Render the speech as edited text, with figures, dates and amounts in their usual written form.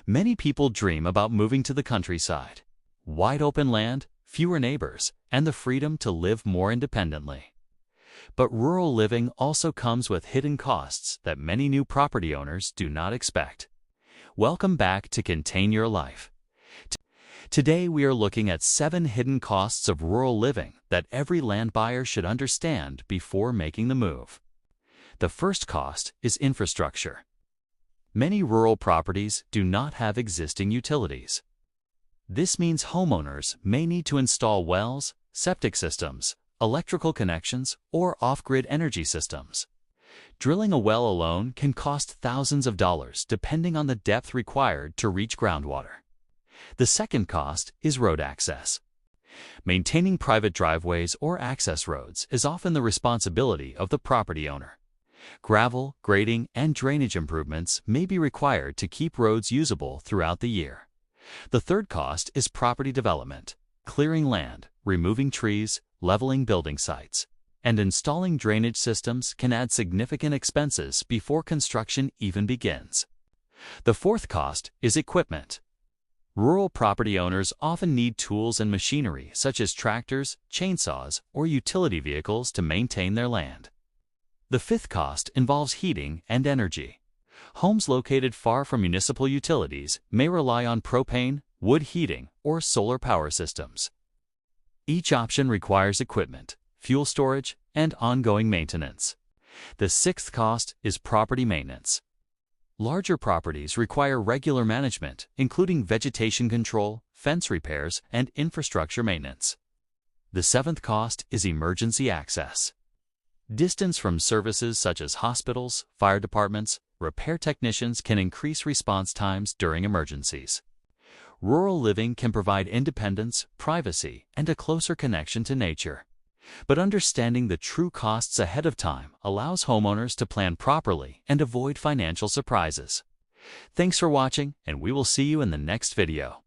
Many people dream about moving to the countryside. Wide open land, fewer neighbors, and the freedom to live more independently. But rural living also comes with hidden costs that many new property owners do not expect. Welcome back to Contain Your Life. Today we are looking at 7 hidden costs of rural living that every land buyer should understand before making the move. The first cost is infrastructure. Many rural properties do not have existing utilities. This means homeowners may need to install wells, septic systems, electrical connections, or off-grid energy systems. Drilling a well alone can cost thousands of dollars depending on the depth required to reach groundwater. The second cost is road access. Maintaining private driveways or access roads is often the responsibility of the property owner. Gravel, grading, and drainage improvements may be required to keep roads usable throughout the year. The third cost is property development. Clearing land, removing trees, leveling building sites, and installing drainage systems can add significant expenses before construction even begins. The fourth cost is equipment. Rural property owners often need tools and machinery such as tractors, chainsaws, or utility vehicles to maintain their land. The fifth cost involves heating and energy. Homes located far from municipal utilities may rely on propane, wood heating, or solar power systems. Each option requires equipment, fuel storage, and ongoing maintenance. The sixth cost is property maintenance. Larger properties require regular management, including vegetation control, fence repairs, and infrastructure maintenance. The seventh cost is emergency access. Distance from services such as hospitals, fire departments, repair technicians can increase response times during emergencies. Rural living can provide independence, privacy, and a closer connection to nature. But understanding the true costs ahead of time allows homeowners to plan properly and avoid financial surprises. Thanks for watching, and we will see you in the next video.